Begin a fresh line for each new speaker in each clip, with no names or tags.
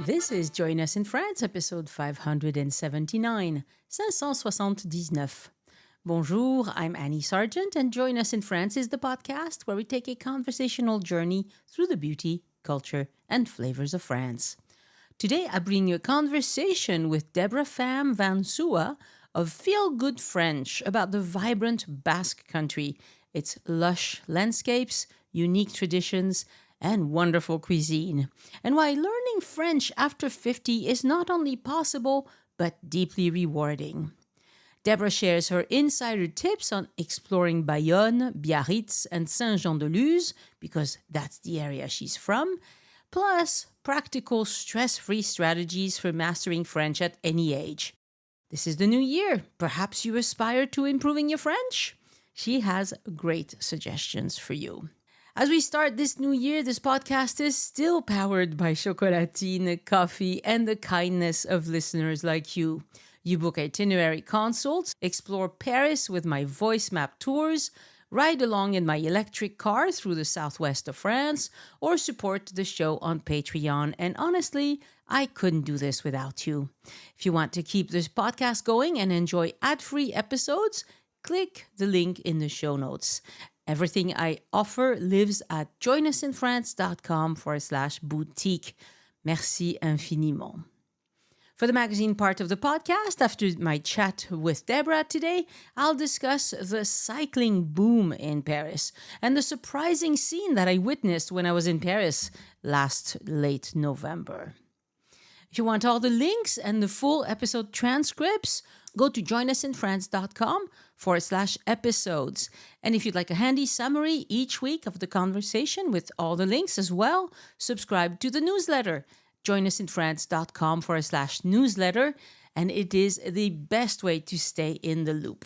This is Join Us in France, episode 579, 579. Bonjour, I'm Annie Sargent, and Join Us in France is the podcast where we take a conversational journey through the beauty, culture, and flavors of France. Today, I bring you a conversation with Deborah Pham Van Soua of Feel Good French about the vibrant Basque Country, its lush landscapes, unique traditions, and wonderful cuisine, and why learning French after 50 is not only possible, but deeply rewarding. Deborah shares her insider tips on exploring Bayonne, Biarritz, and Saint-Jean-de-Luz, because that's the area she's from, plus practical stress-free strategies for mastering French at any age. This is the new year. Perhaps you aspire to improving your French? She has great suggestions for you. As we start this new year, this podcast is still powered by chocolatine, coffee, and the kindness of listeners like you. You book itinerary consults, explore Paris with my voice map tours, ride along in my electric car through the southwest of France, or support the show on Patreon. And honestly, I couldn't do this without you. If you want to keep this podcast going and enjoy ad-free episodes, click the link in the show notes. Everything I offer lives at joinusinfrance.com/boutique. Merci infiniment. For the magazine part of the podcast, after my chat with Deborah today, I'll discuss the cycling boom in Paris and the surprising scene that I witnessed when I was in Paris last late November. If you want all the links and the full episode transcripts, go to joinusinfrance.com/episodes. And if you'd like a handy summary each week of the conversation with all the links as well, subscribe to the newsletter, joinusinfrance.com/newsletter, and it is the best way to stay in the loop.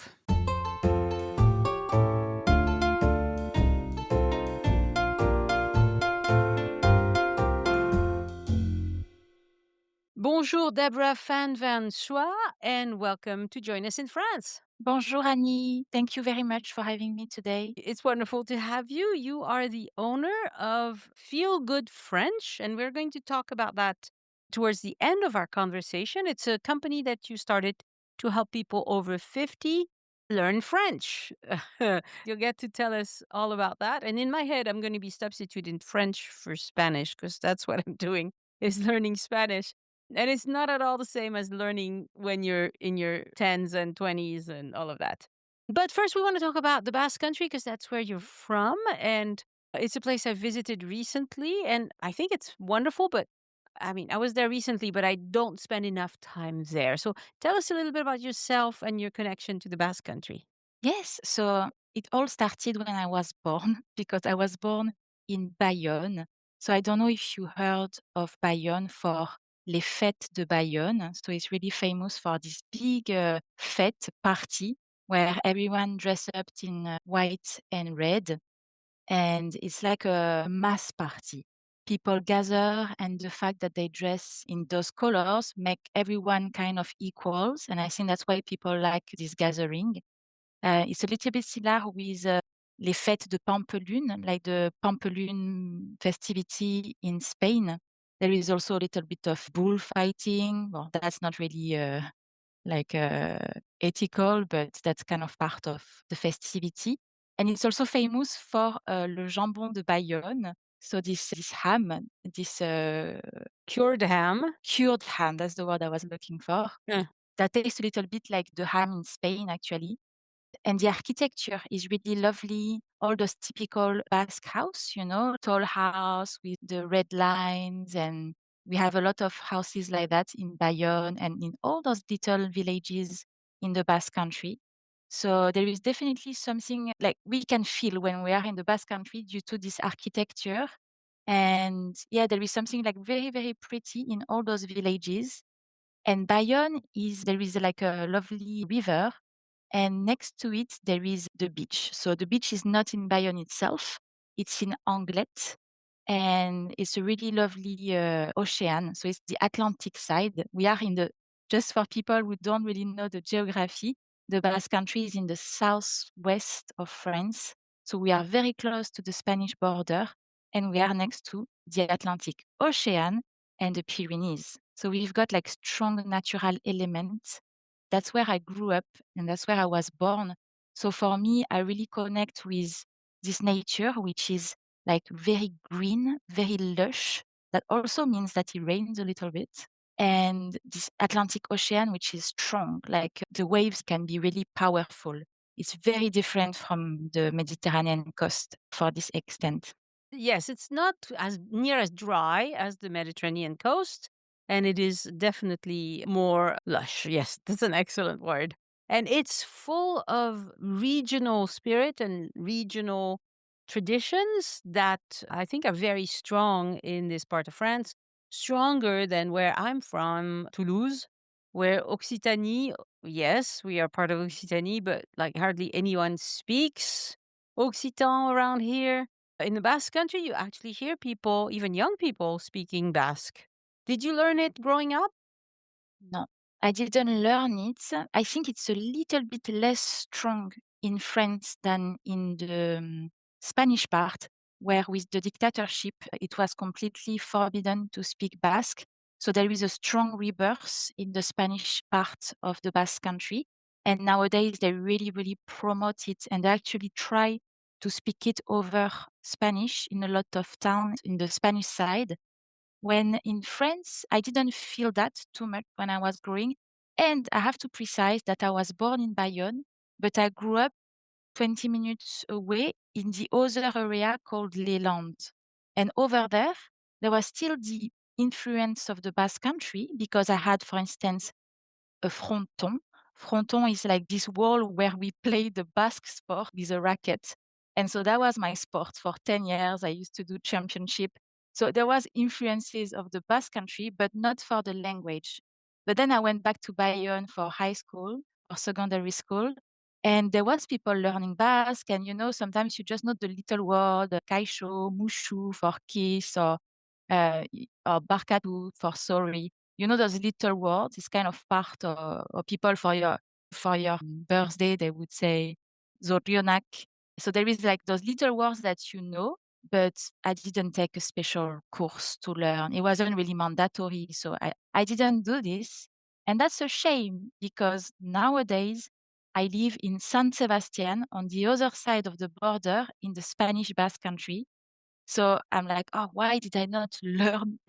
Bonjour, Deborah Pham Van Soua, and welcome to Join Us in France.
Bonjour, Annie. Thank you very much for having me today.
It's wonderful to have you. You are the owner of Feel Good French, and we're going to talk about that towards the end of our conversation. It's a company that you started to help people over 50 learn French. You'll get to tell us all about that. And in my head, I'm going to be substituting French for Spanish because that's what I'm doing, is learning Spanish. And it's not at all the same as learning when you're in your 10s and 20s and all of that. But first, we want to talk about the Basque Country because that's where you're from. And it's a place I visited recently. And I think it's wonderful. But I mean, I was there recently, but I don't spend enough time there. So tell us a little bit about yourself and your connection to the Basque Country.
Yes, so it all started when I was born because I was born in Bayonne. So I don't know if you heard of Bayonne for les fêtes de Bayonne. So it's really famous for this big fête party where everyone dress up in white and red. And it's like a mass party. People gather, and the fact that they dress in those colors make everyone kind of equals. And I think that's why people like this gathering. It's a little bit similar with les fêtes de Pampelune, like the Pampelune festivity in Spain. There is also a little bit of bullfighting. Well, that's not really ethical, but that's kind of part of the festivity. And it's also famous for le jambon de Bayonne. So this ham, this
Cured ham.
cured ham, that's the word I was looking for.
Yeah.
That tastes a little bit like the ham in Spain, actually. And the architecture is really lovely. All those typical Basque house, tall house with the red lines. And we have a lot of houses like that in Bayonne and in all those little villages in the Basque Country. So there is definitely something like we can feel when we are in the Basque Country due to this architecture. And yeah, there is something like very, very pretty in all those villages. And Bayonne there is like a lovely river, and next to it, there is the beach. So the beach is not in Bayonne itself. It's in Anglet. And it's a really lovely ocean. So it's the Atlantic side. We are just for people who don't really know the geography, the Basque Country is in the southwest of France. So we are very close to the Spanish border, and we are next to the Atlantic Ocean. and the Pyrenees. So we've got like strong natural elements. That's where I grew up and that's where I was born. So for me, I really connect with this nature, which is like very green, very lush. That also means that it rains a little bit. And this Atlantic Ocean, which is strong, like the waves can be really powerful. It's very different from the Mediterranean coast for this extent.
Yes, it's not as near as dry as the Mediterranean coast, and it is definitely more lush. Yes, that's an excellent word. And it's full of regional spirit and regional traditions that I think are very strong in this part of France, stronger than where I'm from, Toulouse, where Occitanie, yes, we are part of Occitanie, but like hardly anyone speaks Occitan around here. In the Basque Country, you actually hear people, even young people, speaking Basque. Did you learn it growing up?
No, I didn't learn it. I think it's a little bit less strong in France than in the Spanish part, where with the dictatorship, it was completely forbidden to speak Basque. So there is a strong rebirth in the Spanish part of the Basque Country. And nowadays, they really, really promote it and they actually try to speak it over Spanish in a lot of towns in the Spanish side when in France, I didn't feel that too much when I was growing. And I have to precise that I was born in Bayonne, but I grew up 20 minutes away in the other area called Les Landes. And over there, there was still the influence of the Basque Country because I had, for instance, a fronton. Fronton is like this wall where we play the Basque sport with a racket. And so that was my sport for 10 years. I used to do championship. So there was influences of the Basque Country, but not for the language. But then I went back to Bayonne for high school or secondary school. And there was people learning Basque. And, you know, sometimes you just know the little word, kaisho, mushu for kiss, or barkatu for sorry. You know those little words, it's kind of part of people for your birthday, they would say zorionak. So there is like those little words that you know, but I didn't take a special course to learn. It wasn't really mandatory, so I didn't do this. And that's a shame because nowadays I live in San Sebastian on the other side of the border in the Spanish Basque Country. So I'm like, oh, why did I not learn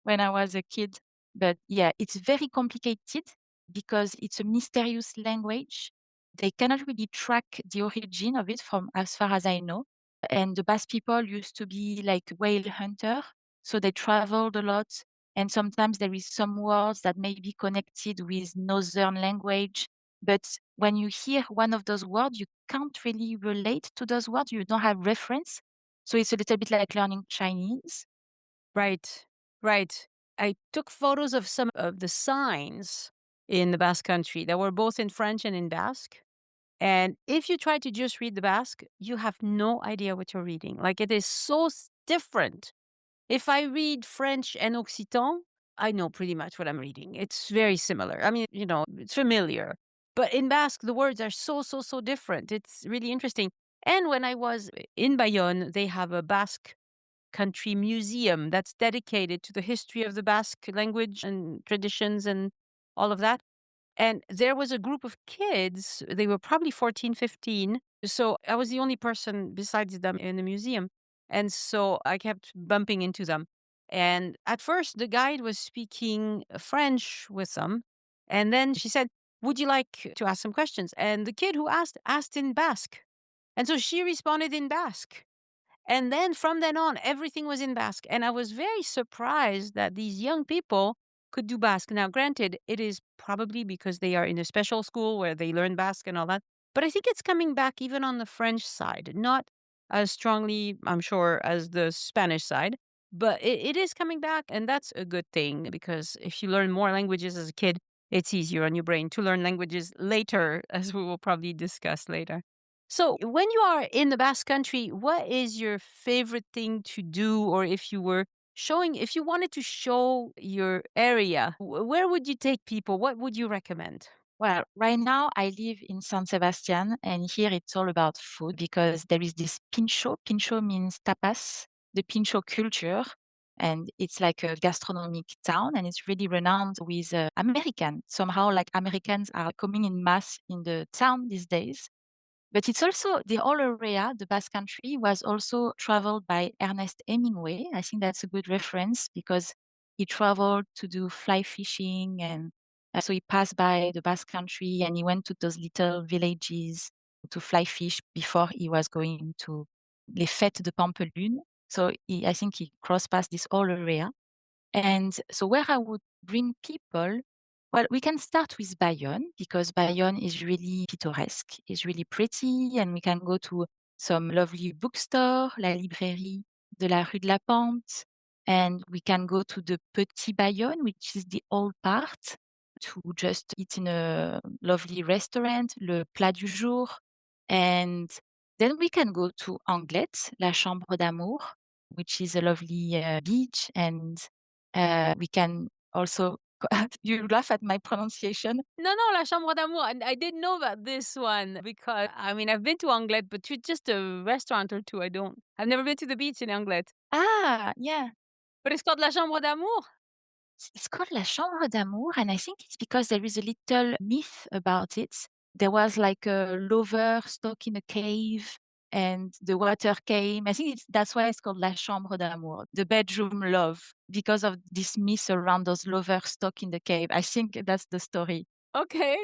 when I was a kid? But yeah, it's very complicated because it's a mysterious language. They cannot really track the origin of it from as far as I know. And the Basque people used to be like whale hunter, so they traveled a lot. And sometimes there is some words that may be connected with northern language. But when you hear one of those words, you can't really relate to those words. You don't have reference. So it's a little bit like learning Chinese.
Right, right. I took photos of some of the signs in the Basque Country that were both in French and in Basque. And if you try to just read the Basque, you have no idea what you're reading. Like it is so different. If I read French and Occitan, I know pretty much what I'm reading. It's very similar. I mean, it's familiar. But in Basque, the words are so, so, so different. It's really interesting. And when I was in Bayonne, they have a Basque Country museum that's dedicated to the history of the Basque language and traditions and all of that. And there was a group of kids, they were probably 14, 15. So I was the only person besides them in the museum. And so I kept bumping into them. And at first, the guide was speaking French with them. And then she said, would you like to ask some questions? And the kid who asked in Basque. And so she responded in Basque. And then from then on, everything was in Basque. And I was very surprised that these young people could do Basque. Now, granted, it is probably because they are in a special school where they learn Basque and all that. But I think it's coming back even on the French side, not as strongly, I'm sure, as the Spanish side. But it is coming back. And that's a good thing because if you learn more languages as a kid, it's easier on your brain to learn languages later, as we will probably discuss later. So, when you are in the Basque Country, what is your favorite thing to do? Or if you wanted to show your area, where would you take people? What would you recommend?
Well, right now I live in San Sebastian, and here it's all about food because there is this pincho. Pincho means tapas, the pincho culture. and it's like a gastronomic town, and it's really renowned with American. Somehow, like Americans are coming in mass in the town these days. But it's also the whole area, the Basque Country, was also traveled by Ernest Hemingway. I think that's a good reference because he traveled to do fly fishing, and so he passed by the Basque Country and he went to those little villages to fly fish before he was going to les fêtes de Pampelune. So I think he crossed past this whole area. And so where I would bring people, well, we can start with Bayonne because Bayonne is really picturesque, is really pretty, and we can go to some lovely bookstore, La Librairie de la Rue de la Pente, and we can go to the Petit Bayonne, which is the old part, to just eat in a lovely restaurant, Le Plat du Jour, and then we can go to Anglet, La Chambre d'Amour, which is a lovely beach, and we can also you laugh at my pronunciation.
No, no, La Chambre d'Amour. And I didn't know about this one because, I mean, I've been to Anglet, but to just a restaurant or two, I don't. I've never been to the beach in Anglet.
Ah, yeah.
But it's called La Chambre d'Amour.
It's called La Chambre d'Amour, and I think it's because there is a little myth about it. There was like a lover stuck in a cave and the water came. I think that's why it's called La Chambre d'Amour, the bedroom love, because of this myth around those lovers stuck in the cave. I think that's the story.
Okay.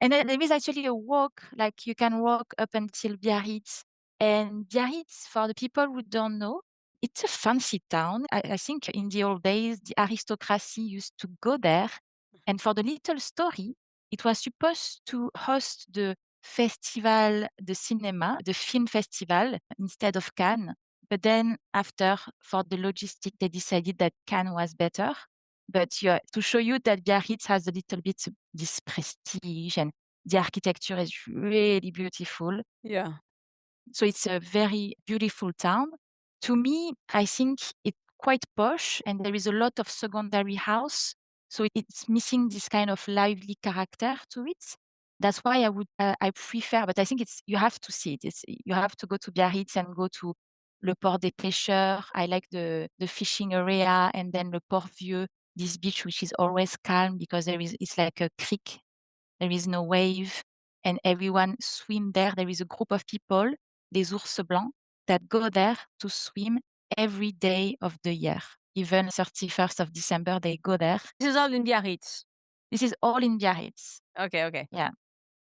And then there is actually a walk, like you can walk up until Biarritz. And Biarritz, for the people who don't know, it's a fancy town. I think in the old days, the aristocracy used to go there. And for the little story, it was supposed to host the festival de cinema, the film festival, instead of Cannes. But then after, for the logistic, they decided that Cannes was better. But yeah, to show you that Biarritz has a little bit this prestige and the architecture is really beautiful.
Yeah.
So it's a very beautiful town. To me, I think it's quite posh and there is a lot of secondary house. So it's missing this kind of lively character to it. That's why I prefer, but I think you have to see it. You have to go to Biarritz and go to Le Port des Pêcheurs. I like the fishing area, and then Le Port Vieux, this beach, which is always calm because it's like a creek. There is no wave and everyone swim there. There is a group of people, les ours blancs, that go there to swim every day of the year. Even 31st of December, they go there.
This is all in Biarritz.
This is all in Biarritz.
Okay, okay.
Yeah.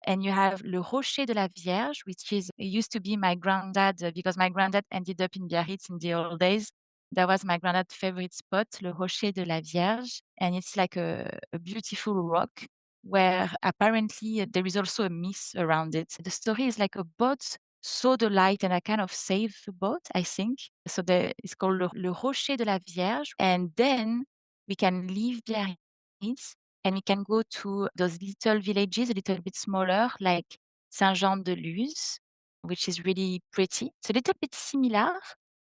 And you have Le Rocher de la Vierge, which it used to be my granddad, because my granddad ended up in Biarritz in the old days. That was my granddad's favorite spot, Le Rocher de la Vierge. And it's like a beautiful rock where apparently there is also a myth around it. The story is like a boat saw the light and I kind of saved the boat, I think. So it's called Le Rocher de la Vierge. And then we can leave Biarritz and we can go to those little villages, a little bit smaller, like Saint-Jean-de-Luz, which is really pretty. It's a little bit similar,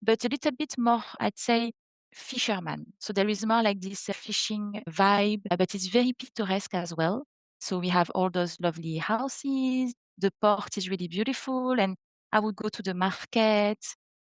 but a little bit more, I'd say, fisherman. So there is more like this fishing vibe, but it's very picturesque as well. So we have all those lovely houses. The port is really beautiful, and I would go to the market.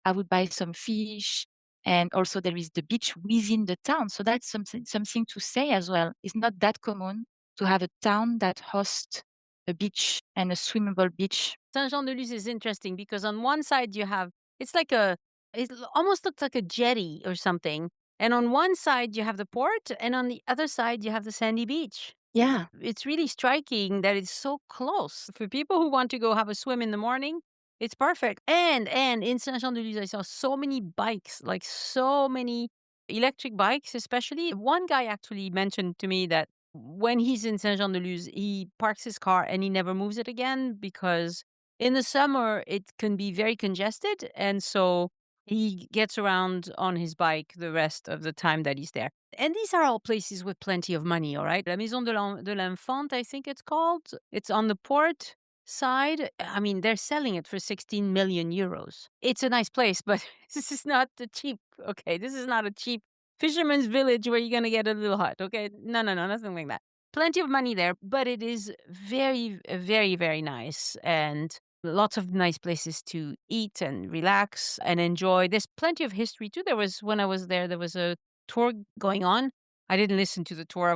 I would buy some fish. And also there is the beach within the town. So that's something to say as well. It's not that common to have a town that hosts a beach and a swimmable beach.
Saint-Jean-de-Luz is interesting because on one side you have, it's like it almost looks like a jetty or something. And on one side you have the port, and on the other side you have the sandy beach.
Yeah.
It's really striking that it's so close. For people who want to go have a swim in the morning, it's perfect. And in Saint-Jean-de-Luz, I saw so many bikes, like so many electric bikes, especially. One guy actually mentioned to me that when he's in Saint-Jean-de-Luz, he parks his car and he never moves it again because in the summer it can be very congested. And so he gets around on his bike the rest of the time that he's there. And these are all places with plenty of money, all right? La Maison de l'Enfant, I think it's called. It's on the port side. I mean, they're selling it for 16 million euros. It's a nice place, but this is not the cheap, okay? This is not a cheap fisherman's village where you're going to get a little hut, okay? No, nothing like that. Plenty of money there, but it is very, very, very nice. And Lots of nice places to eat and relax and enjoy. There's plenty of history too. When I was there was a tour going on. I didn't listen to the tour.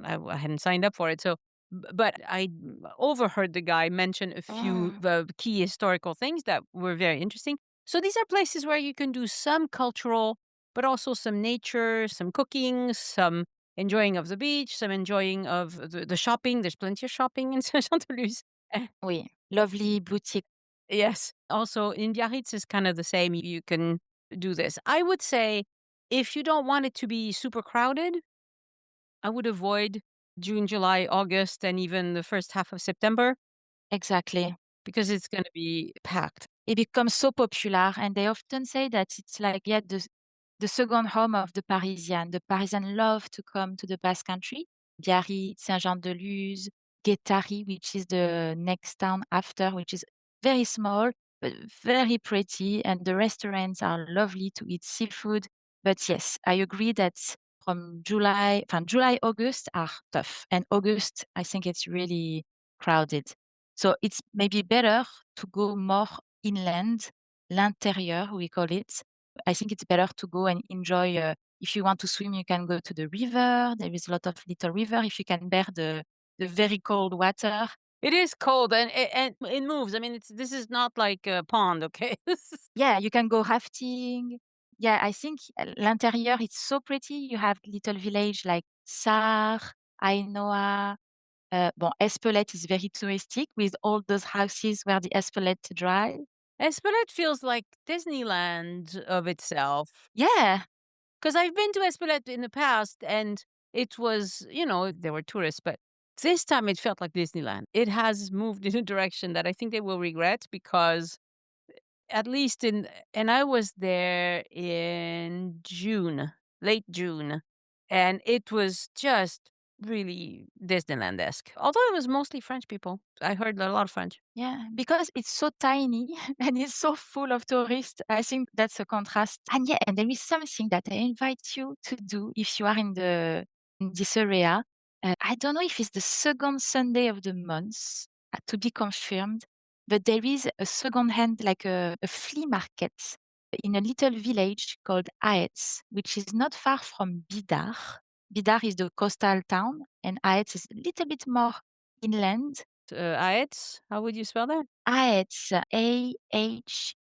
I hadn't signed up for it. But I overheard the guy mention a few
Oh,
key historical things that were very interesting. So these are places where you can do some cultural, but also some nature, some cooking, some enjoying of the beach, some enjoying of the shopping. There's plenty of shopping in Saint-Jean-de-Luz.
oui, lovely boutique.
Yes. Also, in Biarritz is kind of the same. You can do this. I would say if you don't want it to be super crowded, I would avoid June, July, August, and even the first half of September
Exactly.
because it's going to be packed.
It becomes so popular, and they often say that it's like, yeah, the second home of the Parisian. The Parisian love to come to the Basque Country, Biarritz, Saint-Jean-de-Luz, Guétari, which is the next town after, which is very small, but very pretty, and the restaurants are lovely to eat seafood. But yes, I agree that from July, August are tough, and August, I think it's really crowded. So it's maybe better to go more inland, l'intérieur, we call it. I think it's better to go and enjoy. If you want to swim, you can go to the river. There is a lot of little river. If you can bear the very cold water,
It is cold and it moves. I mean, this is not like a pond, okay?
yeah, you can go rafting. Yeah, I think l'intérieur it's so pretty. You have little village like Sarre, Ainoa. Bon, Espelette is very touristic with all those houses where the Espelette drive.
Espelette feels like Disneyland of itself.
Yeah,
'Cause I've been to Espelette in the past, and it was there were tourists, but this time it felt like Disneyland. It has moved in a direction that I think they will regret because at least in and I was there in June, late June, and it was just really Disneyland-esque. Although it was mostly French people. I heard a lot of French.
yeah, because it's so tiny and it's so full of tourists. I think that's a contrast. And yeah, and there is something that I invite you to do if you are in this area. I don't know if it's the second Sunday of the month, to be confirmed, but there is a second hand, like a flea market in a little village called Aetz, which is not far from Bidar. Bidar is the coastal town, and Aetz is a little bit more inland.
Aetz, how would you spell that?
Ahetz, Ahetz,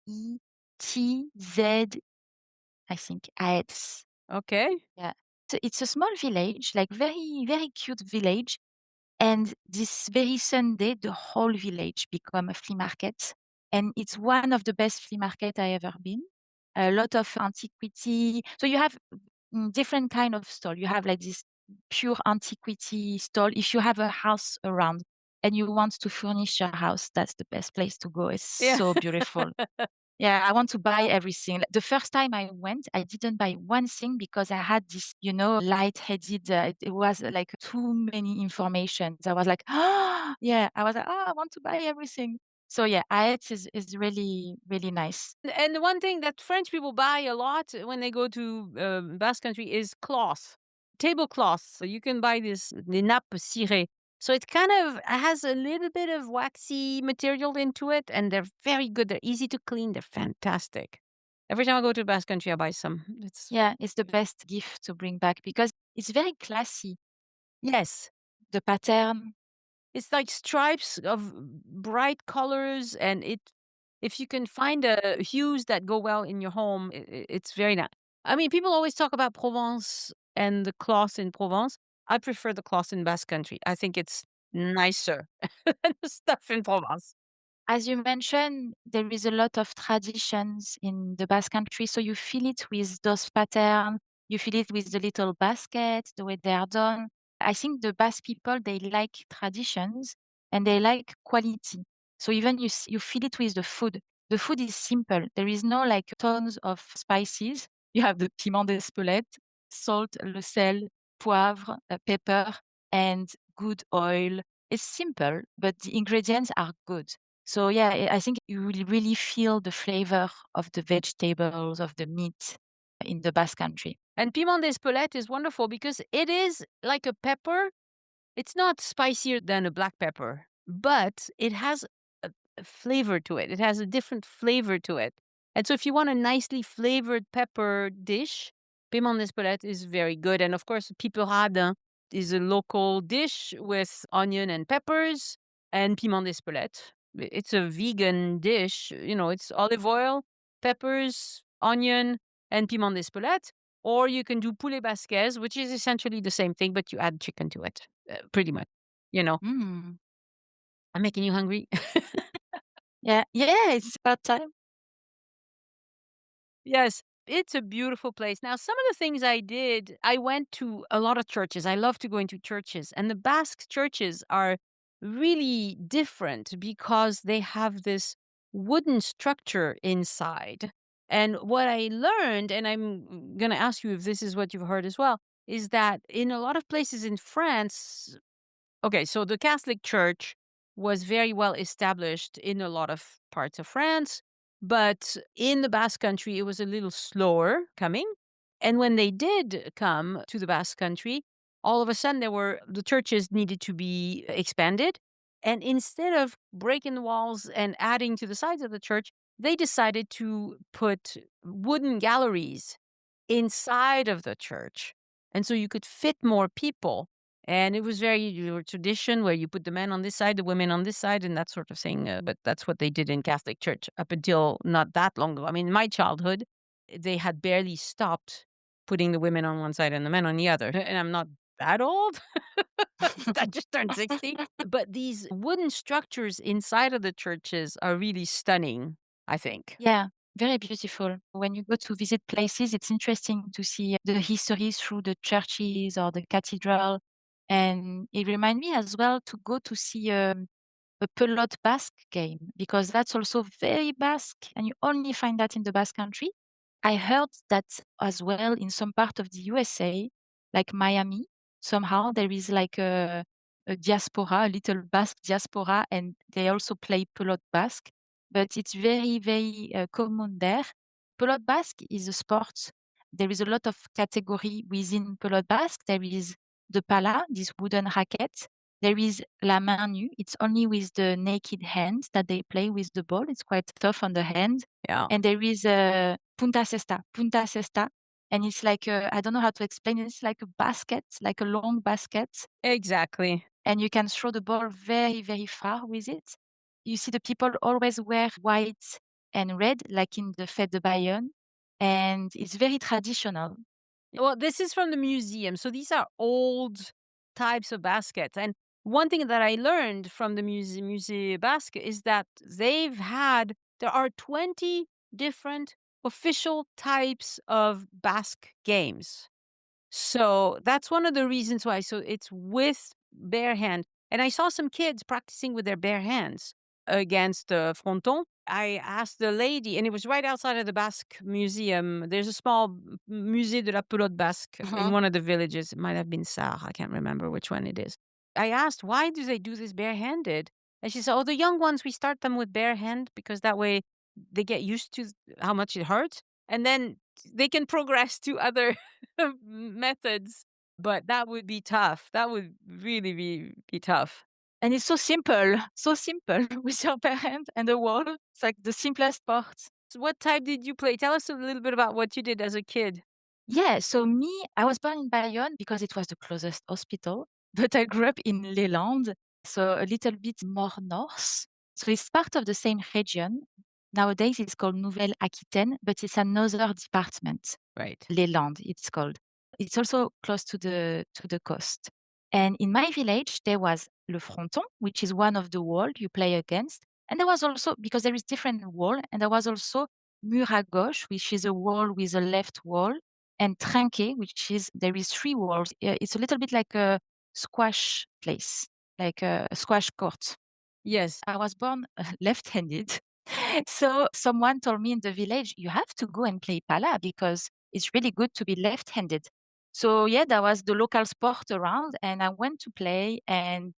I think, Ahetz.
Okay.
Yeah. So it's a small village, like very, very cute village. And this very Sunday, the whole village become a flea market. And it's one of the best flea market I ever been. A lot of antiquity. So you have different kind of stall. You have like this pure antiquity stall. If you have a house around and you want to furnish your house, that's the best place to go. It's
Yeah.
so beautiful. Yeah, I want to buy everything. Like, the first time I went, I didn't buy one thing because I had this, light-headed. It was like too many informations. I was like, yeah. I was like, I want to buy everything. So yeah, IELTS is really really nice.
And the one thing that French people buy a lot when they go to Basque Country is cloth, tablecloths. So you can buy the nappe cirée. So it kind of has a little bit of waxy material into it, and they're very good. They're easy to clean. They're fantastic. Every time I go to Basque Country, I buy some. It's
Yeah, it's the best gift to bring back because it's very classy.
yes,
The pattern,
it's like stripes of bright colors, and if you can find hues that go well in your home, it's very nice. I mean, people always talk about Provence and the cloth in Provence. I prefer the cloth in Basque Country. I think it's nicer than the stuff in Provence.
as you mentioned, there is a lot of traditions in the Basque Country, so you feel it with those patterns. You feel it with the little baskets, the way they are done. I think the Basque people they like traditions and they like quality. So even you feel it with the food. The food is simple. There is no like tons of spices. You have the piment d'Espelette, salt, le sel, poivre, pepper, and good oil. It's simple, but the ingredients are good. So yeah, I think you will really feel the flavor of the vegetables, of the meat in the Basque Country.
And piment d'Espelette is wonderful because it is like a pepper. It's not spicier than a black pepper, but it has flavor to it. It has a different flavor to it. And so if you want a nicely flavored pepper dish, piment d'Espelette is very good. And of course, piperade is a local dish with onion and peppers and piment d'Espelette. It's a vegan dish. It's olive oil, peppers, onion, and piment d'Espelette. Or you can do poulet basquez, which is essentially the same thing, but you add chicken to it, pretty much. You know,
Mm.
I'm making you hungry.
Yeah, yeah, it's about time.
Yes, it's a beautiful place. Now, some of the things I did, I went to a lot of churches. I love to go into churches, and the Basque churches are really different because they have this wooden structure inside. And what I learned, and I'm going to ask you if this is what you've heard as well, is that in a lot of places in France, okay, so the Catholic Church was very well established in a lot of parts of France, but in the Basque Country, it was a little slower coming. And when they did come to the Basque Country, all of a sudden the churches needed to be expanded. And instead of breaking the walls and adding to the sides of the church, they decided to put wooden galleries inside of the church. And so you could fit more people, and it was very your tradition where you put the men on this side, the women on this side, and that sort of thing. But that's what they did in Catholic Church up until not that long ago. I mean, in my childhood, they had barely stopped putting the women on one side and the men on the other. And I'm not that old. I just turned 60. But these wooden structures inside of the churches are really stunning, I think.
Yeah, very beautiful. When you go to visit places, it's interesting to see the history through the churches or the cathedral. And it reminds me as well to go to see a Pelote Basque game because that's also very Basque and you only find that in the Basque Country. I heard that as well in some part of the USA, like Miami. Somehow there is like a diaspora, a little Basque diaspora, and they also play Pelote Basque, but it's very, very common there. Pelote Basque is a sport. There is a lot of category within Pelote Basque. There is the pala, this wooden racket. There is la main nue. It's only with the naked hands that they play with the ball. It's quite tough on the hand.
Yeah,
And there is punta cesta, and it's like I don't know how to explain it. It's like a basket, like a long basket,
exactly.
and you can throw the ball very, very far with it. You see the people always wear white and red, like in the Fête de Bayonne, and it's very traditional.
Well, this is from the museum. So these are old types of baskets. And one thing that I learned from the Musée Basque is that there are 20 different official types of Basque games. So that's one of the reasons why. So it's with bare hand. And I saw some kids practicing with their bare hands against the fronton. I asked the lady, and it was right outside of the Basque Museum. There's a small Musée de la Pelote Basque in
Mhm.
one of the villages. It might have been Sarre. I can't remember which one it is. I asked, why do they do this barehanded? And she said, oh, the young ones, we start them with bare hand because that way they get used to how much it hurts. And then they can progress to other methods, but that would be tough. That would really be tough.
And it's so simple with your bare hand and the wall. It's like the simplest part.
So what type did you play? Tell us a little bit about what you did as a kid.
Yeah, so me, I was born in Bayonne because it was the closest hospital, but I grew up in Leland, so a little bit more north. So it's part of the same region. Nowadays, it's called Nouvelle-Aquitaine, but it's another department.
Right.
Leland, it's called. It's also close to the coast. And in my village, there was le fronton, which is one of the wall you play against. And there was also, because there is different wall, and there was also mur à gauche, which is a wall with a left wall, and trinquet, which is there is three walls. It's a little bit like a squash place, like a squash court.
Yes.
I was born left-handed. So someone told me in the village, you have to go and play pala because it's really good to be left-handed. So yeah, that was the local sport around and I went to play and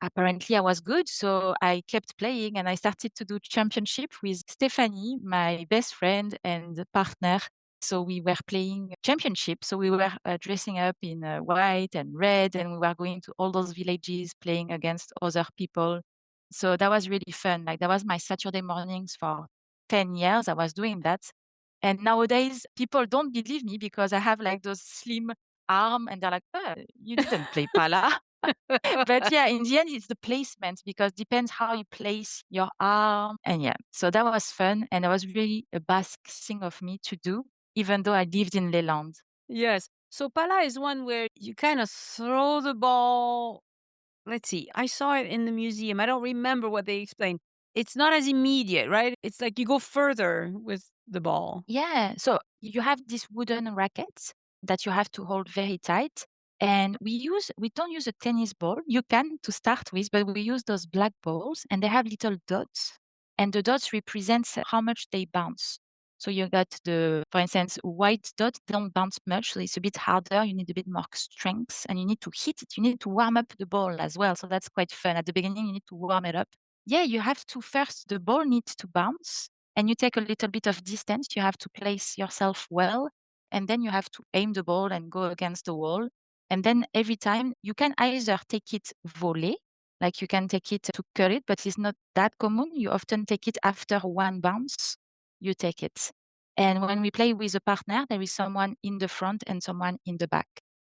apparently I was good. So I kept playing and I started to do championship with Stephanie, my best friend and partner. So we were playing championship. So we were dressing up in white and red and we were going to all those villages playing against other people. So that was really fun. Like that was my Saturday mornings for 10 years. I was doing that. And nowadays people don't believe me because I have like those slim arm and they're like, "Oh, you didn't play pala." But yeah, in the end it's the placement because depends how you place your arm. And yeah, so that was fun and it was really a Basque thing of me to do, even though I lived in Leland.
Yes. So pala is one where you kind of throw the ball. Let's see. I saw it in the museum. I don't remember what they explained. It's not as immediate, right? It's like you go further with the ball.
Yeah. So you have these wooden rackets that you have to hold very tight. And we don't use a tennis ball. You can to start with, but we use those black balls and they have little dots. And the dots represents how much they bounce. So you got for instance, white dot don't bounce much, so it's a bit harder. You need a bit more strength and you need to hit it. You need to warm up the ball as well. So that's quite fun. At the beginning, you need to warm it up. Yeah, you have to first, the ball needs to bounce and you take a little bit of distance. You have to place yourself well, and then you have to aim the ball and go against the wall. And then every time you can either take it volley, like you can take it to cut it, but it's not that common. You often take it after one bounce, you take it. And when we play with a partner, there is someone in the front and someone in the back.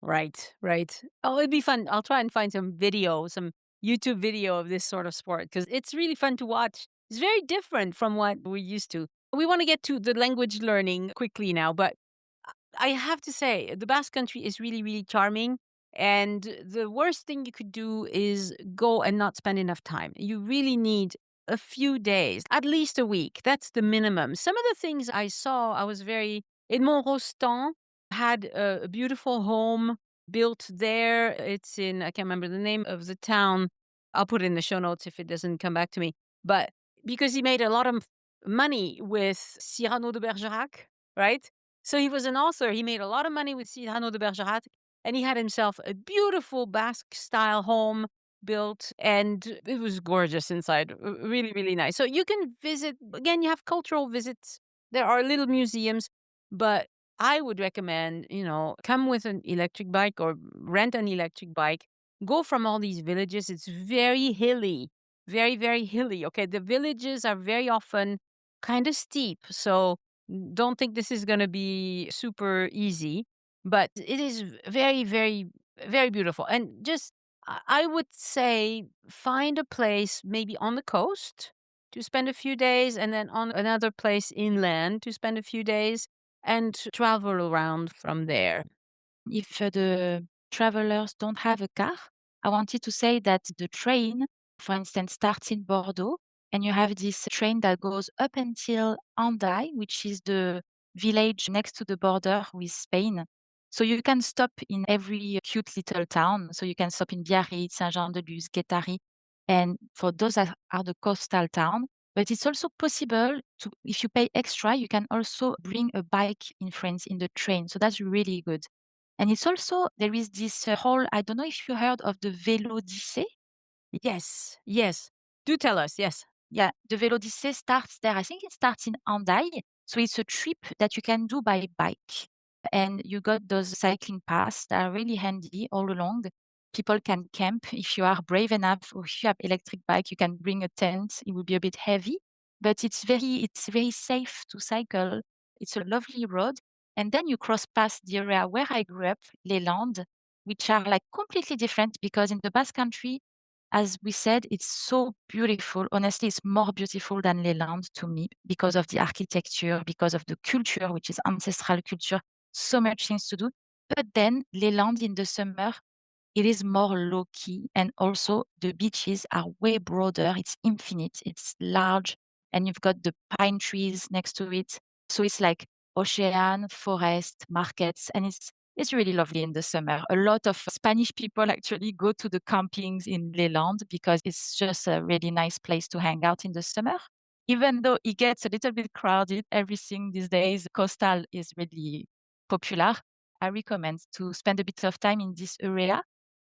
Right, right. Oh, it'd be fun. I'll try and find some video, some YouTube video of this sort of sport because it's really fun to watch. It's very different from what we're used to. We want to get to the language learning quickly now, but I have to say, the Basque Country is really, really charming. And the worst thing you could do is go and not spend enough time. You really need a few days, at least a week. That's the minimum. Some of the things I saw, I was very, in Montrostan, had a beautiful home built there. It's in, I can't remember the name of the town. I'll put it in the show notes if it doesn't come back to me. But because he made a lot of money with Cyrano de Bergerac, right? So he was an author. He made a lot of money with Cyrano de Bergerac, and he had himself a beautiful Basque style home built, and it was gorgeous inside. Really, really nice. So you can visit again. You have cultural visits. There are little museums, but I would recommend come with an electric bike or rent an electric bike. Go from all these villages. It's very hilly, very, very hilly. Okay, the villages are very often kind of steep, so don't think this is going to be super easy, but it is very, very, very beautiful. And just, I would say, find a place maybe on the coast to spend a few days, and then on another place inland to spend a few days, and travel around from there.
If the travelers don't have a car, I wanted to say that the train, for instance, starts in Bordeaux, and you have this train that goes up until Hendaye, which is the village next to the border with Spain. So you can stop in every cute little town. So you can stop in Biarritz, Saint-Jean-de-Luz, Guétary, and for those that are the coastal town. But it's also possible to, if you pay extra, you can also bring a bike in France in the train. So that's really good. And it's also there is this whole I don't know if you heard of the Vélodyssée?
Yes, yes. Do tell us. Yes.
Yeah, the Vélodyssée starts there. I think it starts in Hendaye. So it's a trip that you can do by bike. And you got those cycling paths that are really handy all along. People can camp if you are brave enough, or if you have electric bike, you can bring a tent. It will be a bit heavy, but it's very safe to cycle. It's a lovely road. And then you cross past the area where I grew up, Les Landes, which are like completely different because in the Basque Country, as we said, it's so beautiful. Honestly, it's more beautiful than Leland to me because of the architecture, because of the culture, which is ancestral culture, so much things to do. But then Leland in the summer, it is more low key. And also the beaches are way broader. It's infinite. It's large. And you've got the pine trees next to it. So it's like ocean, forest, markets, and it's really lovely in the summer. A lot of Spanish people actually go to the campings in Leland because it's just a really nice place to hang out in the summer. Even though it gets a little bit crowded, everything these days, coastal is really popular. I recommend to spend a bit of time in this area.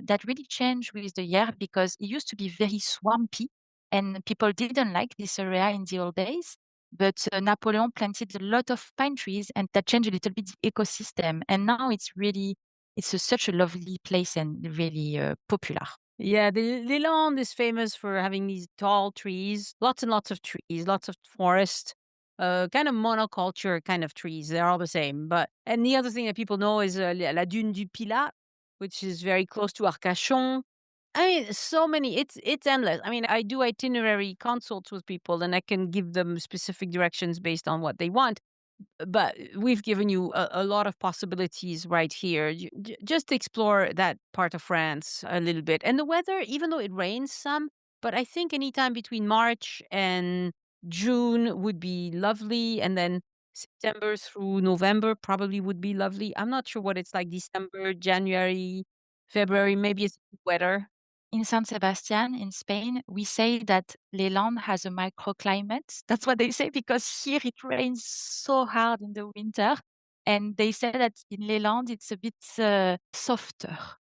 That really changed with the year because it used to be very swampy and people didn't like this area in the old days. But Napoleon planted a lot of pine trees and that changed a little bit the ecosystem. And now it's such a lovely place and really popular.
Yeah, the Land is famous for having these tall trees, lots and lots of trees, lots of forest, kind of monoculture kind of trees. They're all the same. But and the other thing that people know is la dune du Pilat, which is very close to Arcachon. I mean, so many. It's endless. I mean, I do itinerary consults with people, and I can give them specific directions based on what they want. But we've given you a lot of possibilities right here. Just explore that part of France a little bit. And the weather, even though it rains some, but I think anytime between March and June would be lovely. And then September through November probably would be lovely. I'm not sure what it's like December, January, February. Maybe it's wetter.
In San Sebastian, in Spain, we say that Les Landes has a microclimate. That's what they say because here it rains so hard in the winter. And they say that in Les Landes, it's a bit softer.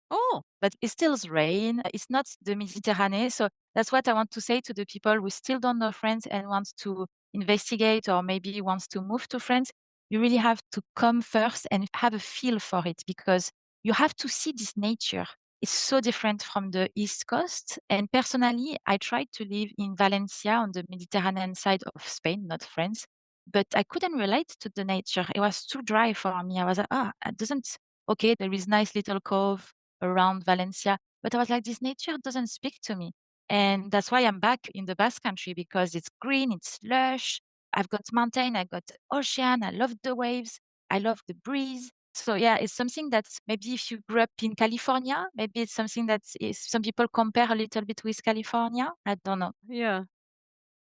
Oh,
But it still rain. It's not the Mediterranean. So that's what I want to say to the people who still don't know France and wants to investigate or maybe wants to move to France. You really have to come first and have a feel for it because you have to see this nature. It's so different from the East Coast. And personally, I tried to live in Valencia on the Mediterranean side of Spain, not France, but I couldn't relate to the nature. It was too dry for me. I was like, it doesn't, okay, there is nice little cove around Valencia. But I was like, this nature doesn't speak to me. And that's why I'm back in the Basque Country because it's green, it's lush. I've got mountain, I got ocean. I love the waves. I love the breeze. So yeah, it's something that maybe if you grew up in California, maybe it's something that is some people compare a little bit with California. I don't know.
yeah.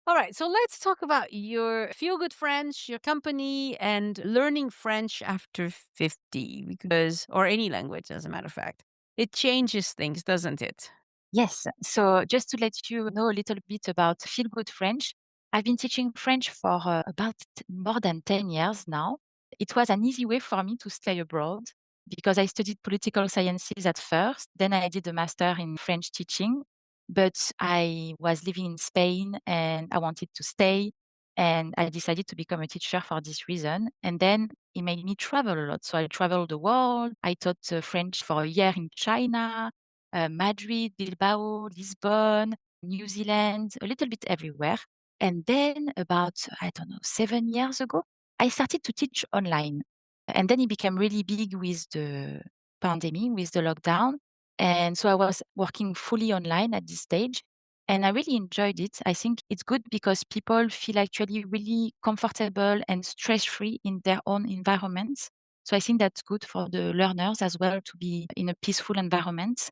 All right, so let's talk about your feel good French, your company, and learning French after 50, because, or any language, as a matter of fact. It changes things, doesn't it?
Yes. So just to let you know a little bit about Feel Good French, I've been teaching French for about more than 10 years now. It was an easy way for me to stay abroad because I studied political sciences at first. Then I did a master in French teaching, but I was living in Spain and I wanted to stay. And I decided to become a teacher for this reason. And then it made me travel a lot. So I traveled the world. I taught French for a year in China, Madrid, Bilbao, Lisbon, New Zealand, a little bit everywhere. And then about, I don't know, 7 years ago, I started to teach online. And then it became really big with the pandemic, with the lockdown. And so I was working fully online at this stage. And I really enjoyed it. I think it's good because people feel actually really comfortable and stress free in their own environments. So I think that's good for the learners as well to be in a peaceful environment.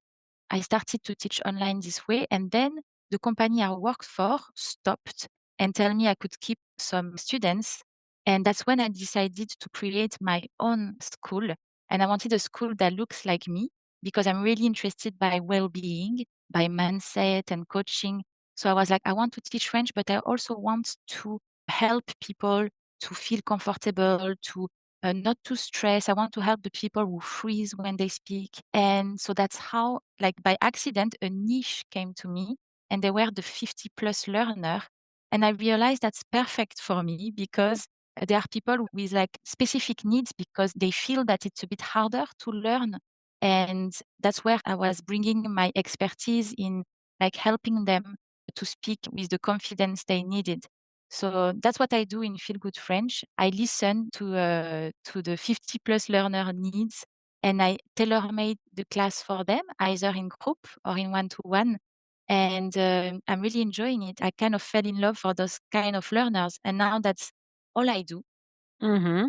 I started to teach online this way, and then the company I worked for stopped and tell me I could keep some students. And that's when I decided to create my own school. And I wanted a school that looks like me because I'm really interested by well-being, by mindset and coaching. So I was like, I want to teach French, but I also want to help people to feel comfortable, to not to stress. I want to help the people who freeze when they speak. And so that's how, like by accident, a niche came to me and they were the 50 plus learner. And I realized that's perfect for me because there are people with like specific needs because they feel that it's a bit harder to learn. And that's where I was bringing my expertise in like helping them to speak with the confidence they needed. So that's what I do in Feel Good French. I listen to the 50 plus learner needs and I tailor made the class for them, either in group or in one to one. And I'm really enjoying it. I kind of fell in love for those kind of learners. And now that's all I do.
Mm-hmm.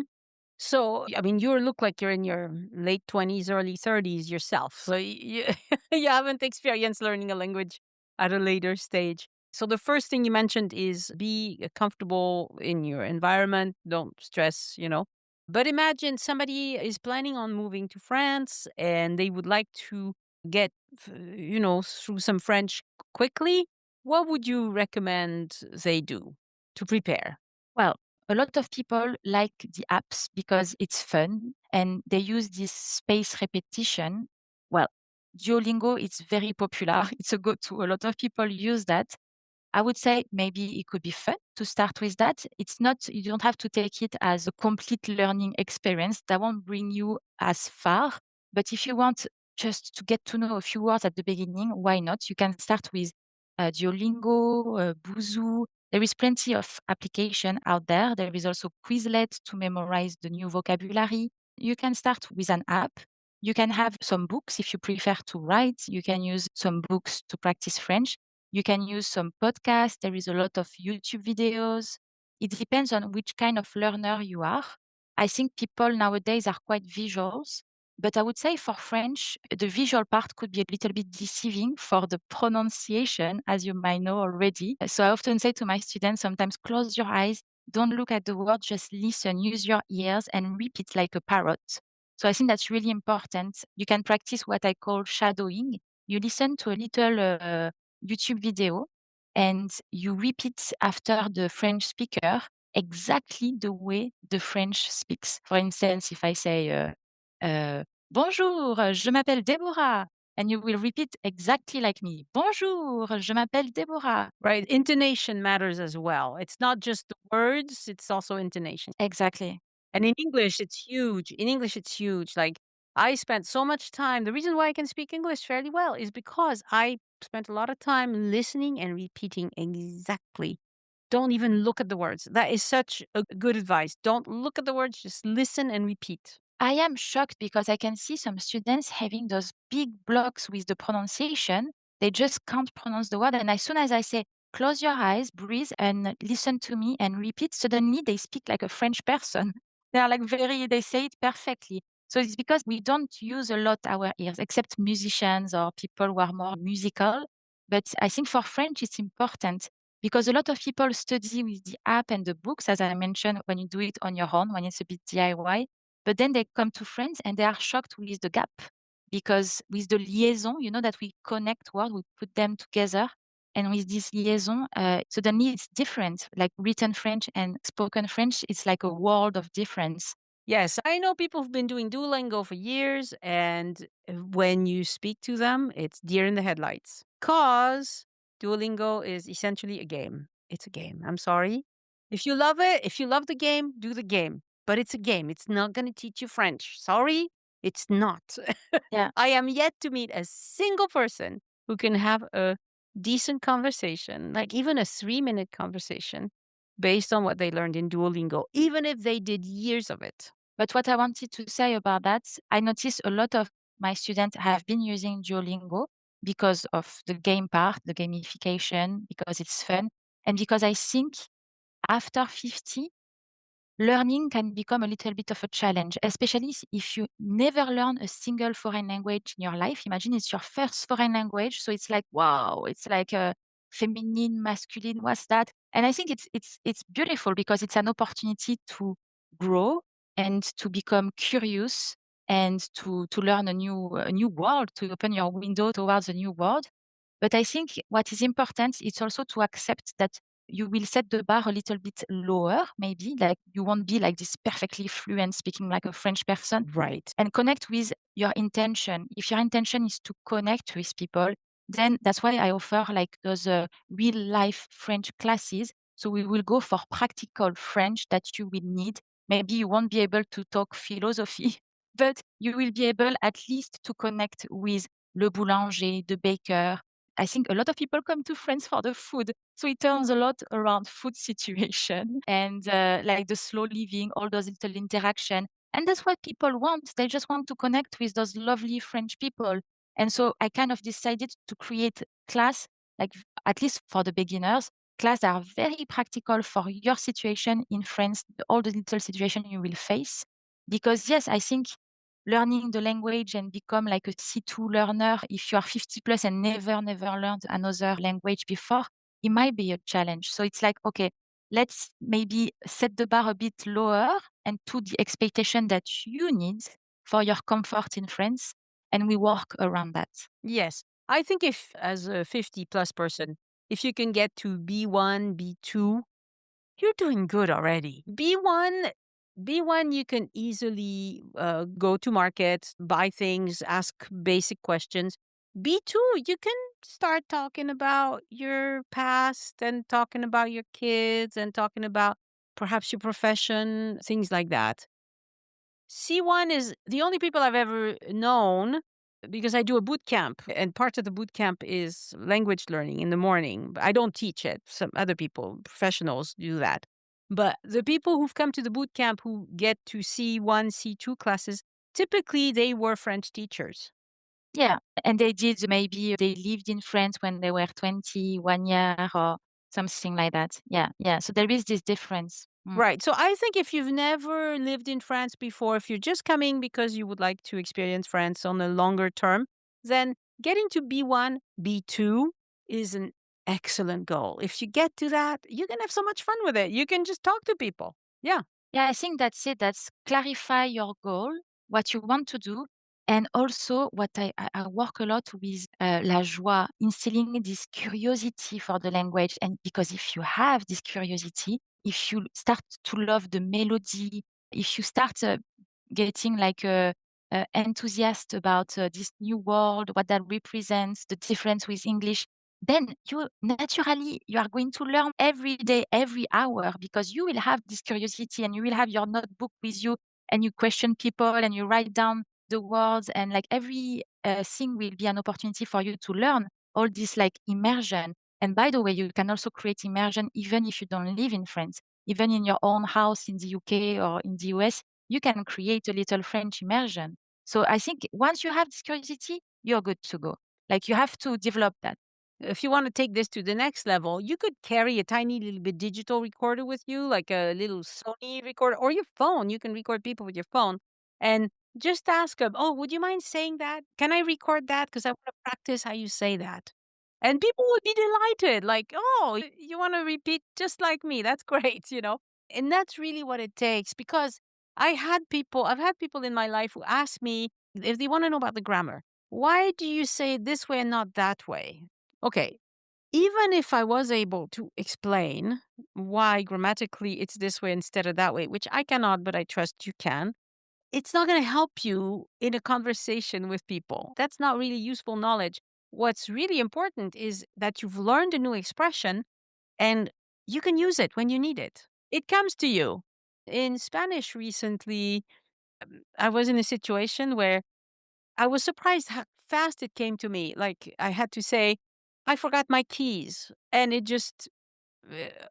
So, I mean, you look like you're in your late 20s, early 30s yourself. So, you, you haven't experienced learning a language at a later stage. So, the first thing you mentioned is be comfortable in your environment. Don't stress, you know. But imagine somebody is planning on moving to France and they would like to get, through some French quickly. What would you recommend they do to prepare?
Well, a lot of people like the apps because it's fun and they use this space repetition. Well, Duolingo is very popular. It's a go-to. A lot of people use that. I would say maybe it could be fun to start with that. It's not, you don't have to take it as a complete learning experience. That won't bring you as far. But if you want just to get to know a few words at the beginning, why not? You can start with Duolingo, Busuu. There is plenty of application out there. There is also Quizlet to memorize the new vocabulary. You can start with an app. You can have some books if you prefer to write. You can use some books to practice French. You can use some podcasts. There is a lot of YouTube videos. It depends on which kind of learner you are. I think people nowadays are quite visuals, but I would say for French, the visual part could be a little bit deceiving for the pronunciation, as you might know already. So I often say to my students, sometimes close your eyes, don't look at the word, just listen, use your ears and repeat like a parrot. So I think that's really important. You can practice what I call shadowing. You listen to a little YouTube video and you repeat after the French speaker exactly the way the French speaks. For instance, if I say, bonjour, je m'appelle Deborah, and you will repeat exactly like me. Bonjour, je m'appelle Deborah.
Right? Intonation matters as well. It's not just the words, it's also intonation.
Exactly.
And in English, it's huge. In English, it's huge. Like, I spent so much time. The reason why I can speak English fairly well is because I spent a lot of time listening and repeating exactly. Don't even look at the words. That is such a good advice. Don't look at the words, just listen and repeat.
I am shocked because I can see some students having those big blocks with the pronunciation. They just can't pronounce the word. And as soon as I say, close your eyes, breathe, and listen to me and repeat, suddenly they speak like a French person. They are like they say it perfectly. So it's because we don't use a lot our ears, except musicians or people who are more musical. But I think for French, it's important because a lot of people study with the app and the books, as I mentioned, when you do it on your own, when it's a bit DIY. But then they come to France and they are shocked with the gap because with the liaison, that we connect words, we put them together. And with this liaison, suddenly it's different. Like written French and spoken French, it's like a world of difference.
Yes, I know people who've been doing Duolingo for years, and when you speak to them, it's deer in the headlights. Cause Duolingo is essentially a game. It's a game. I'm sorry. If you love it, if you love the game, do the game. But it's a game. It's not going to teach you French. Sorry, it's not.
Yeah.
I am yet to meet a single person who can have a decent conversation, like even a 3-minute conversation, based on what they learned in Duolingo, even if they did years of it.
But what I wanted to say about that, I noticed a lot of my students have been using Duolingo because of the game part, the gamification, because it's fun, and because I think after 50, learning can become a little bit of a challenge, especially if you never learn a single foreign language in your life. Imagine it's your first foreign language. So it's like, wow, it's like a feminine, masculine, what's that? And I think it's beautiful because it's an opportunity to grow and to become curious and to learn a new world, to open your window towards a new world. But I think what is important is also to accept that you will set the bar a little bit lower, maybe, like you won't be like this perfectly fluent speaking like a French person,
Right.
and connect with your intention. If your intention is to connect with people, then that's why I offer like those real life French classes. So we will go for practical French that you will need. Maybe you won't be able to talk philosophy, but you will be able at least to connect with le boulanger, the baker. I think a lot of people come to France for the food. So it turns a lot around food situation and like the slow living, all those little interaction. And that's what people want. They just want to connect with those lovely French people. And so I kind of decided to create class, like at least for the beginners, class that are very practical for your situation in France, all the little situation you will face. Because yes, I think learning the language and become like a C2 learner, if you are 50 plus and never learned another language before, it might be a challenge. So it's like, okay, let's maybe set the bar a bit lower and put the expectation that you need for your comfort in France. And we work around that.
Yes. I think if, as a 50 plus person, if you can get to B1, B2, you're doing good already. B1, you can easily go to market, buy things, ask basic questions. B2, you can start talking about your past and talking about your kids and talking about perhaps your profession, things like that. C1 is the only people I've ever known because I do a boot camp, and part of the boot camp is language learning in the morning. But I don't teach it. Some other people, professionals, do that. But the people who've come to the boot camp who get to C1, C2 classes, typically they were French teachers.
Yeah, and they did maybe they lived in France when they were 20, 1 year or something like that. Yeah, yeah. So there is this difference.
Right. So I think if you've never lived in France before, if you're just coming because you would like to experience France on a longer term, then getting to B1, B2 is an excellent goal. If you get to that, you can have so much fun with it. You can just talk to people. Yeah.
Yeah, I think that's it. That's clarify your goal, what you want to do. And also what I work a lot with la joie, instilling this curiosity for the language. And because if you have this curiosity, if you start to love the melody, if you start getting like enthusiast about this new world, what that represents, the difference with English, then you naturally you are going to learn every day, every hour, because you will have this curiosity and you will have your notebook with you and you question people and you write down the words and like every thing will be an opportunity for you to learn all this like immersion. And by the way, you can also create immersion even if you don't live in France, even in your own house in the UK or in the US, you can create a little French immersion. So I think once you have this curiosity, you're good to go. Like you have to develop that.
If you want to take this to the next level, you could carry a tiny little bit digital recorder with you, like a little Sony recorder or your phone. You can record people with your phone and just ask them, "Oh, would you mind saying that? Can I record that? Because I want to practice how you say that." And people would be delighted, like, "Oh, you want to repeat just like me? That's great," you know? And that's really what it takes because I've had people in my life who ask me if they want to know about the grammar. Why do you say it this way and not that way? Okay, even if I was able to explain why grammatically it's this way instead of that way, which I cannot, but I trust you can, it's not going to help you in a conversation with people. That's not really useful knowledge. What's really important is that you've learned a new expression and you can use it when you need it. It comes to you. In Spanish recently, I was in a situation where I was surprised how fast it came to me. Like I had to say, I forgot my keys. And it just,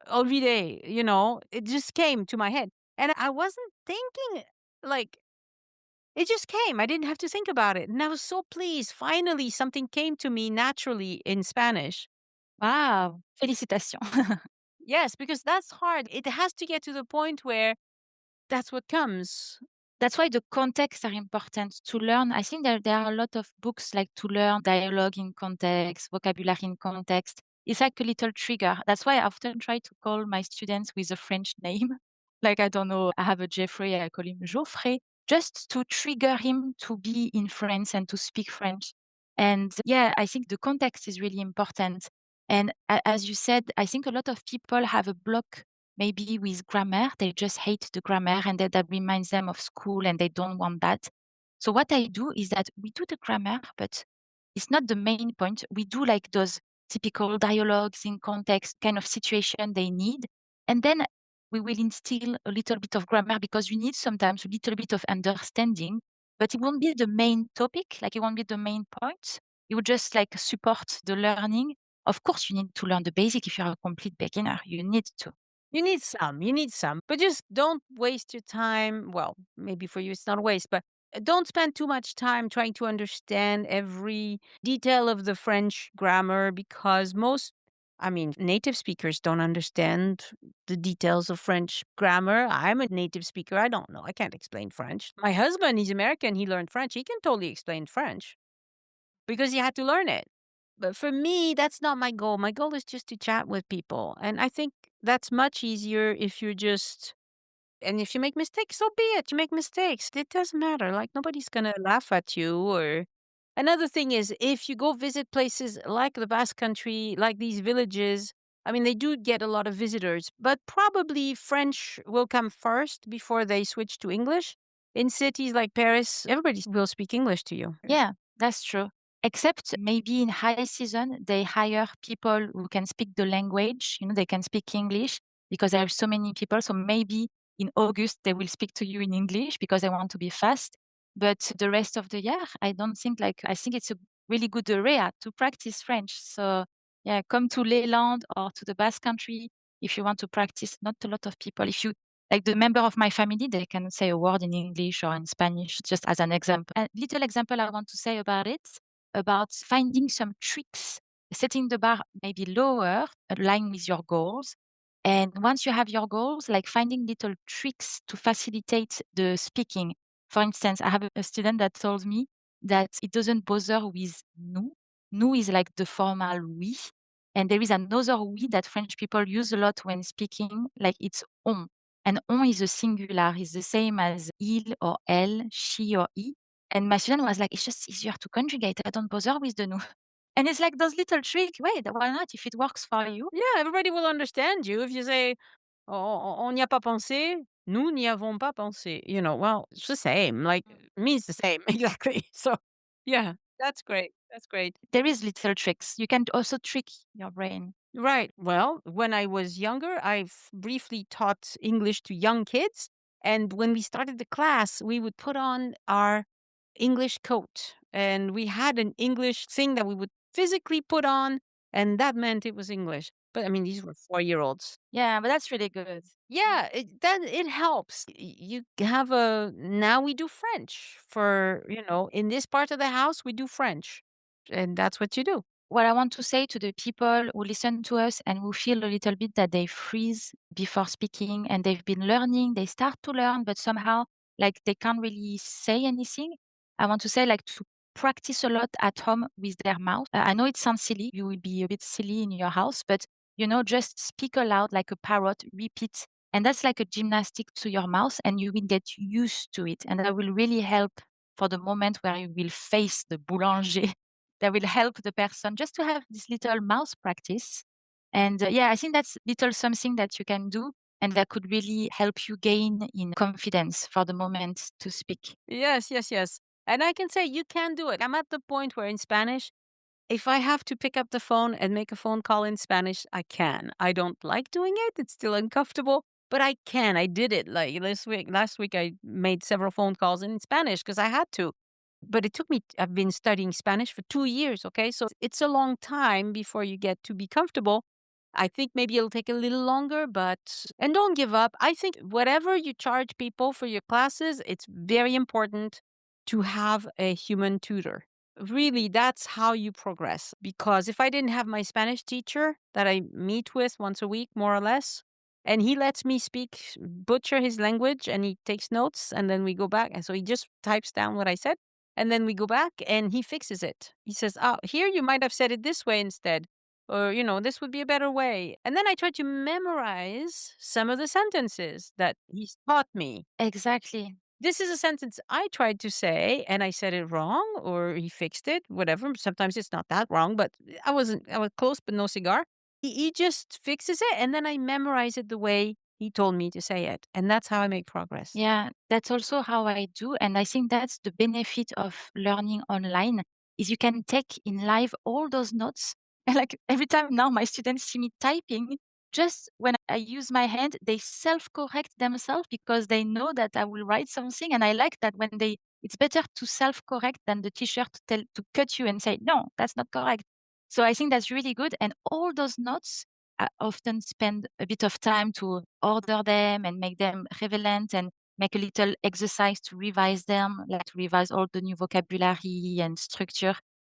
olvide, it just came to my head. And I wasn't thinking, like, it just came. I didn't have to think about it. And I was so pleased. Finally, something came to me naturally in Spanish.
Wow, félicitations.
Yes, because that's hard. It has to get to the point where that's what comes.
That's why the context are important to learn. I think that there are a lot of books like to learn dialogue in context, vocabulary in context. It's like a little trigger. That's why I often try to call my students with a French name. Like, I don't know, I have a Jeffrey, I call him Geoffrey, just to trigger him to be in France and to speak French. And yeah, I think the context is really important. And as you said, I think a lot of people have a block maybe with grammar. They just hate the grammar and that reminds them of school and they don't want that. So what I do is that we do the grammar, but it's not the main point. We do like those typical dialogues in context kind of situation they need. And then we will instill a little bit of grammar because you need sometimes a little bit of understanding, but it won't be the main topic, like it won't be the main point. It will just like support the learning. Of course, you need to learn the basic if you're a complete beginner. You need to.
You need some, but just don't waste your time. Well, maybe for you it's not a waste, but don't spend too much time trying to understand every detail of the French grammar because native speakers don't understand the details of French grammar. I'm a native speaker. I don't know. I can't explain French. My husband, he's American. He learned French. He can totally explain French because he had to learn it. But for me, that's not my goal. My goal is just to chat with people. And I think that's much easier if you're just, and if you make mistakes, so be it. You make mistakes. It doesn't matter. Like nobody's going to laugh at you. Or another thing is if you go visit places like the Basque Country, like these villages, they do get a lot of visitors, but probably French will come first before they switch to English. In cities like Paris, everybody will speak English to you.
Yeah, that's true. Except maybe in high season, they hire people who can speak the language. They can speak English because there are so many people. So maybe in August, they will speak to you in English because they want to be fast. But the rest of the year, I don't think like I think it's a really good area to practice French. So yeah, come to Leyland or to the Basque Country if you want to practice. Not a lot of people. If you like the member of my family, they can say a word in English or in Spanish, just as an example. A little example I want to say about it, about finding some tricks, setting the bar maybe lower, align with your goals. And once you have your goals, like finding little tricks to facilitate the speaking. For instance, I have a student that told me that it doesn't bother with nous. Nous is like the formal we. And there is another we that French people use a lot when speaking, like it's on. And on is a singular, is the same as il or elle, she or he. And my student was like, it's just easier to conjugate. I don't bother with the nous. And it's like those little trick. Wait, why not? If it works for you.
Yeah, everybody will understand you if you say, on n'y a pas pensé, nous n'y avons pas pensé. Well, it's the same. Like, it means the same. Exactly. So, yeah, that's great. That's great.
There is little tricks. You can also trick your brain.
Right. Well, when I was younger, I've briefly taught English to young kids. And when we started the class, we would put on our English coat. And we had an English thing that we would physically put on. And that meant it was English. But I mean, these were 4 year olds.
Yeah, but that's really good.
Yeah, it helps. You have a now we do French for, in this part of the house we do French. And that's what you do.
What I want to say to the people who listen to us and who feel a little bit that they freeze before speaking and they've been learning, they start to learn, but somehow like they can't really say anything. I want to say like to practice a lot at home with their mouth. I know it sounds silly. You will be a bit silly in your house, but just speak aloud like a parrot, repeat. And that's like a gymnastic to your mouth and you will get used to it. And that will really help for the moment where you will face the boulanger that will help the person just to have this little mouse practice. And yeah, I think that's little something that you can do and that could really help you gain in confidence for the moment to speak.
Yes, yes, yes. And I can say you can do it. I'm at the point where in Spanish, if I have to pick up the phone and make a phone call in Spanish, I can. I don't like doing it. It's still uncomfortable, but I can. I did it like this week. Last week, I made several phone calls in Spanish because I had to. But it took me, I've been studying Spanish for 2 years. Okay. So it's a long time before you get to be comfortable. I think maybe it'll take a little longer, and don't give up. I think whatever you charge people for your classes, it's very important to have a human tutor. Really, that's how you progress. Because if I didn't have my Spanish teacher that I meet with once a week, more or less, and he lets me speak, butcher his language, and he takes notes, and then we go back. And so he just types down what I said, and then we go back and he fixes it. He says, oh, here you might have said it this way instead. Or, this would be a better way. And then I try to memorize some of the sentences that he's taught me.
Exactly.
This is a sentence I tried to say and I said it wrong or he fixed it, whatever. Sometimes it's not that wrong, but I was close, but no cigar. He just fixes it and then I memorize it the way he told me to say it. And that's how I make progress.
Yeah, that's also how I do. And I think that's the benefit of learning online is you can take in live all those notes. And like every time now my students see me typing, just when I use my hand, they self-correct themselves because they know that I will write something. And I like that when it's better to self-correct than the teacher to cut you and say, no, that's not correct. So I think that's really good. And all those notes, I often spend a bit of time to order them and make them relevant and make a little exercise to revise them, like to revise all the new vocabulary and structure.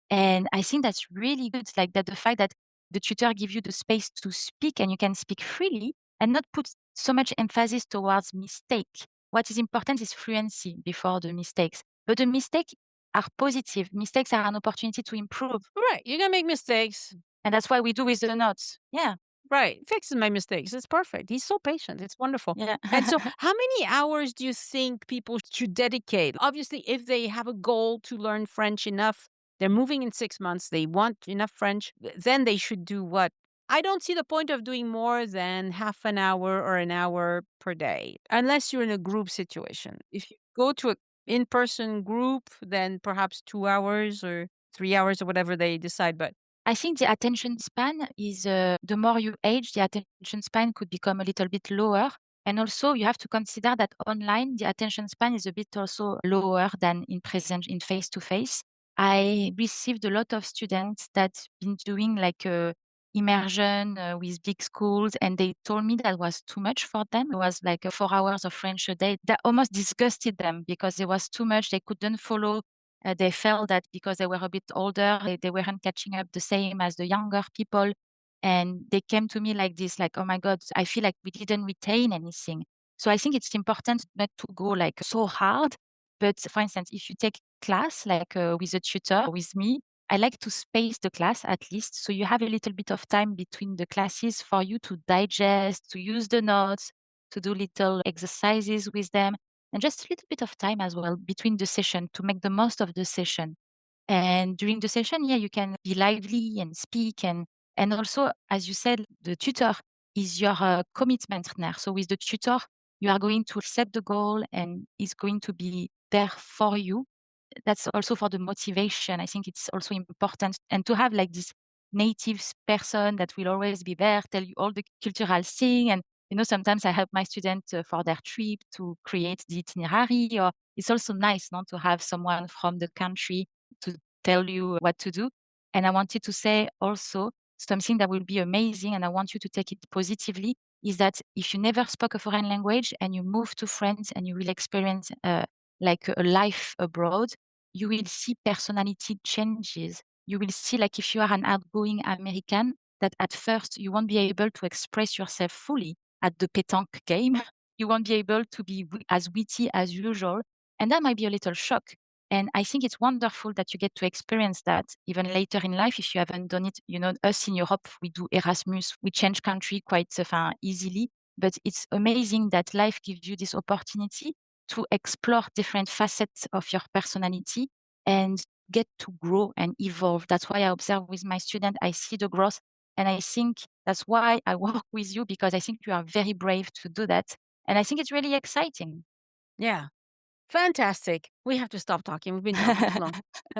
And I think that's really good. Like that the fact that the tutor gives you the space to speak and you can speak freely and not put so much emphasis towards mistake. What is important is fluency before the mistakes. But the mistakes are positive. Mistakes are an opportunity to improve.
Right. You're going to make mistakes.
And that's why we do with the notes. Yeah.
Right. Fixes my mistakes. It's perfect. He's so patient. It's wonderful.
Yeah.
And so, how many hours do you think people should dedicate? Obviously, if they have a goal to learn French enough, they're moving in 6 months, they want enough French, then they should do what? I don't see the point of doing more than half an hour or an hour per day, unless you're in a group situation. If you go to an in person group, then perhaps 2 hours or 3 hours or whatever they decide. But
I think the attention span is the more you age, the attention span could become a little bit lower. And also, you have to consider that online, the attention span is a bit also lower than in face-to-face. I received a lot of students that been doing like a immersion with big schools, and they told me that was too much for them. It was like 4 hours of French a day. That almost disgusted them because it was too much. They couldn't follow. They felt that because they were a bit older, they weren't catching up the same as the younger people. And they came to me like this, like, oh my God, I feel like we didn't retain anything. So I think it's important not to go like so hard. But for instance, if you take class like with a tutor with me, I like to space the class at least. So you have a little bit of time between the classes for you to digest, to use the notes, to do little exercises with them, and just a little bit of time as well between the session to make the most of the session. And during the session, yeah, you can be lively and speak. And also, as you said, the tutor is your commitment partner. So with the tutor, you are going to set the goal and is going to be there for you. That's also for the motivation. I think it's also important. And to have like this native person that will always be there, tell you all the cultural thing. And, sometimes I help my students for their trip to create the itinerary, or it's also nice not to have someone from the country to tell you what to do. And I wanted to say also something that will be amazing, and I want you to take it positively, is that if you never spoke a foreign language and you move to France and you will experience like a life abroad, you will see personality changes. You will see, like, if you are an outgoing American, that at first you won't be able to express yourself fully at the pétanque game. You won't be able to be as witty as usual. And that might be a little shock. And I think it's wonderful that you get to experience that even later in life if you haven't done it. Us in Europe, we do Erasmus, we change country quite easily. But it's amazing that life gives you this opportunity to explore different facets of your personality and get to grow and evolve. That's why I observe with my student, I see the growth. And I think that's why I work with you, because I think you are very brave to do that. And I think it's really exciting.
Yeah. Fantastic. We have to stop talking. We've been talking too long.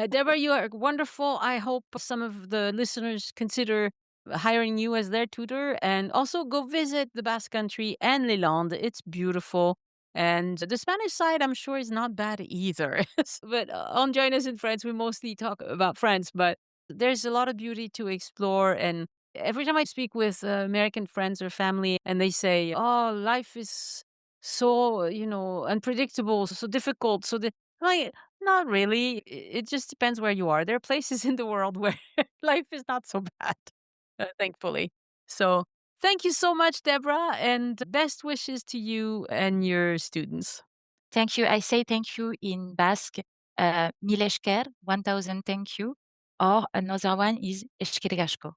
Deborah, you are wonderful. I hope some of the listeners consider hiring you as their tutor, and also go visit the Basque Country and Les Landes. It's beautiful. And the Spanish side, I'm sure, is not bad either. But on Join Us in France, we mostly talk about France, but there's a lot of beauty to explore. And every time I speak with American friends or family, and they say, oh, life is so, unpredictable, so difficult, like, not really. It just depends where you are. There are places in the world where life is not so bad, thankfully. So thank you so much, Deborah, and best wishes to you and your students.
Thank you. I say thank you in Basque, mil esker, 1000 thank you. Or another one is eskerrik asko.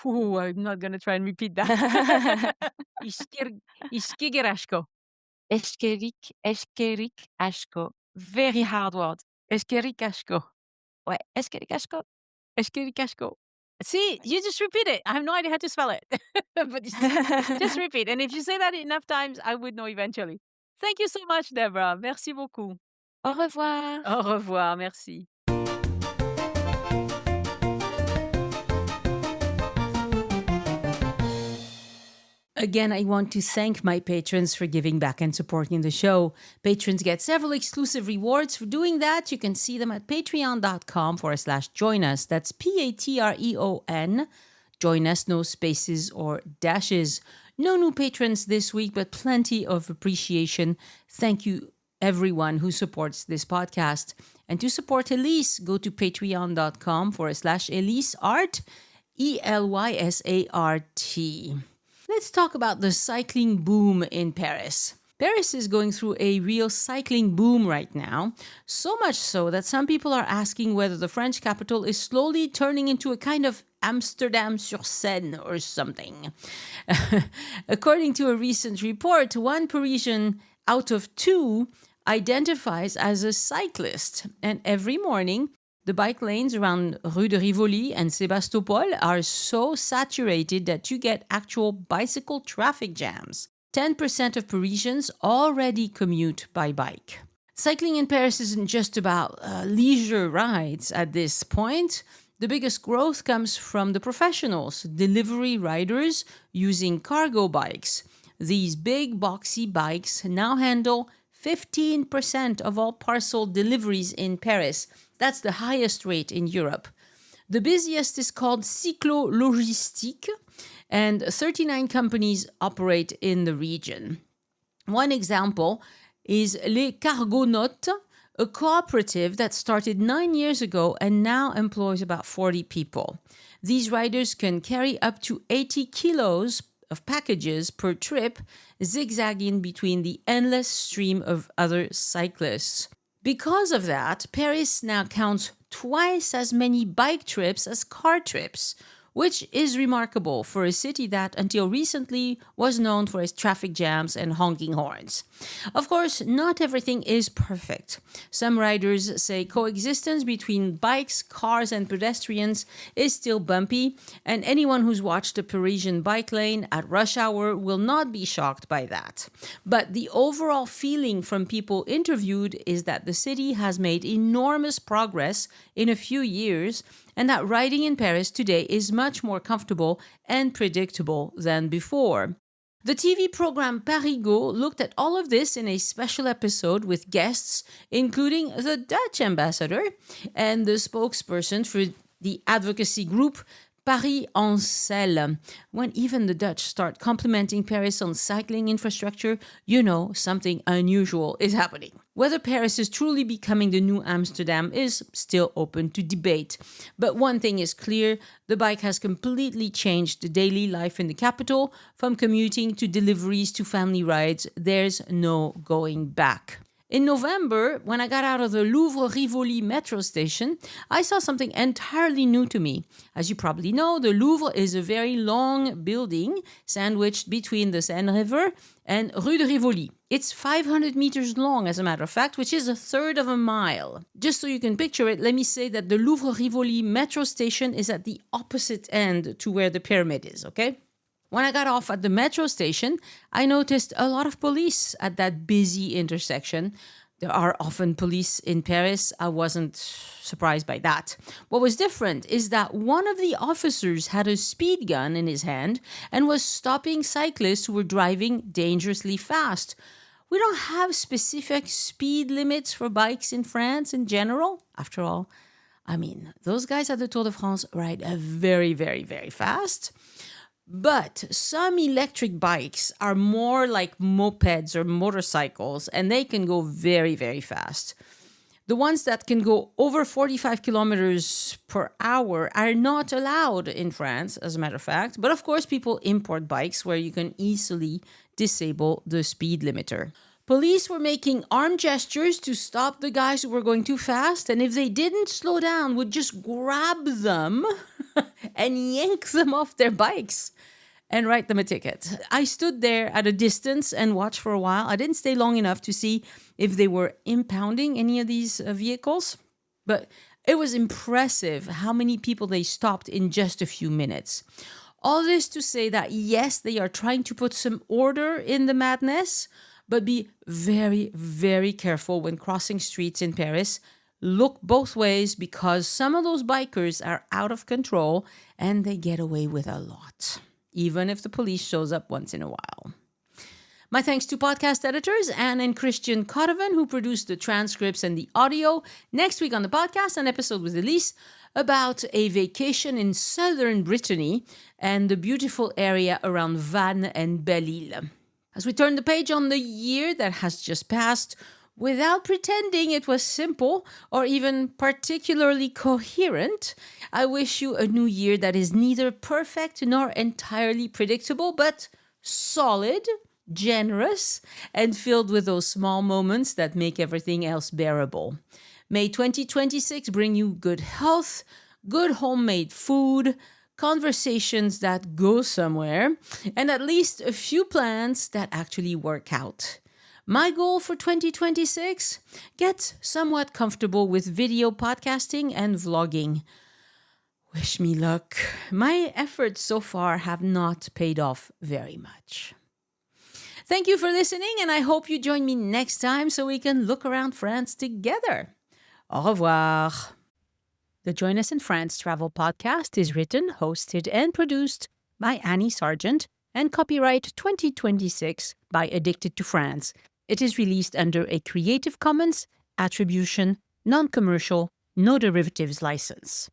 Ooh, I'm not going to try and repeat that. Iskir- Iskigerashko.
Eskerrik asko. Very hard word.
Eskerikashko.
Ouais, eskerrik asko.
Eskerikashko. See, you just repeat it. I have no idea how to spell it. But just repeat. And if you say that enough times, I would know eventually. Thank you so much, Deborah. Merci beaucoup.
Au revoir.
Au revoir. Merci. Again, I want to thank my patrons for giving back and supporting the show. Patrons get several exclusive rewards for doing that. You can see them at patreon.com/join us. That's Patreon. Join us, no spaces or dashes. No new patrons this week, but plenty of appreciation. Thank you, everyone who supports this podcast. And to support Elise, go to patreon.com/EliseArt, ELYSART. Let's talk about the cycling boom in Paris. Paris is going through a real cycling boom right now, so much so that some people are asking whether the French capital is slowly turning into a kind of Amsterdam sur Seine or something. According to a recent report, one Parisian out of two identifies as a cyclist, and every morning the bike lanes around Rue de Rivoli and Sébastopol are so saturated that you get actual bicycle traffic jams. 10% of Parisians already commute by bike. Cycling in Paris isn't just about leisure rides at this point. The biggest growth comes from the professionals, delivery riders using cargo bikes. These big boxy bikes now handle 15% of all parcel deliveries in Paris. That's the highest rate in Europe. The busiest is called Cyclo Logistique, and 39 companies operate in the region. One example is Les Cargonautes, a cooperative that started 9 years ago and now employs about 40 people. These riders can carry up to 80 kilos of packages per trip, zigzagging between the endless stream of other cyclists. Because of that, Paris now counts twice as many bike trips as car trips, which is remarkable for a city that until recently was known for its traffic jams and honking horns. Of course, not everything is perfect. Some riders say coexistence between bikes, cars, and pedestrians is still bumpy, and anyone who's watched a Parisian bike lane at rush hour will not be shocked by that. But the overall feeling from people interviewed is that the city has made enormous progress in a few years, and that riding in Paris today is much more comfortable and predictable than before. The TV program Parigo looked at all of this in a special episode with guests, including the Dutch ambassador and the spokesperson for the advocacy group Paris en Selle. When even the Dutch start complimenting Paris on cycling infrastructure, you know something unusual is happening. Whether Paris is truly becoming the new Amsterdam is still open to debate. But one thing is clear, the bike has completely changed the daily life in the capital. From commuting to deliveries to family rides, there's no going back. In November, when I got out of the Louvre-Rivoli metro station, I saw something entirely new to me. As you probably know, the Louvre is a very long building sandwiched between the Seine River and Rue de Rivoli. It's 500 meters long, as a matter of fact, which is a third of a mile. Just so you can picture it, let me say that the Louvre-Rivoli metro station is at the opposite end to where the pyramid is, okay? When I got off at the metro station, I noticed a lot of police at that busy intersection. There are often police in Paris. I wasn't surprised by that. What was different is that one of the officers had a speed gun in his hand and was stopping cyclists who were driving dangerously fast. We don't have specific speed limits for bikes in France in general. After all, I mean, those guys at the Tour de France ride very, very, very fast. But some electric bikes are more like mopeds or motorcycles, and they can go very, very fast. The ones that can go over 45 kilometers per hour are not allowed in France, as a matter of fact. But of course, people import bikes where you can easily disable the speed limiter. Police were making arm gestures to stop the guys who were going too fast, and if they didn't slow down, would just grab them and yank them off their bikes and write them a ticket. I stood there at a distance and watched for a while. I didn't stay long enough to see if they were impounding any of these vehicles, but it was impressive how many people they stopped in just a few minutes. All this to say that, yes, they are trying to put some order in the madness, but be very, very careful when crossing streets in Paris. Look both ways because some of those bikers are out of control and they get away with a lot, even if the police shows up once in a while. My thanks to podcast editors Anne and Christian Cotovan, who produced the transcripts and the audio. Next week on the podcast, an episode with Elise about a vacation in southern Brittany and the beautiful area around Vannes and Belle-Île. As we turn the page on the year that has just passed, without pretending it was simple or even particularly coherent, I wish you a new year that is neither perfect nor entirely predictable, but solid, generous, and filled with those small moments that make everything else bearable. May 2026 bring you good health, good homemade food, conversations that go somewhere, and at least a few plans that actually work out. My goal for 2026? Get somewhat comfortable with video podcasting and vlogging. Wish me luck. My efforts so far have not paid off very much. Thank you for listening, and I hope you join me next time so we can look around France together. Au revoir. The Join Us in France travel podcast is written, hosted, and produced by Annie Sargent and copyright 2026 by Addicted to France. It is released under a Creative Commons Attribution, Non-Commercial, No Derivatives license.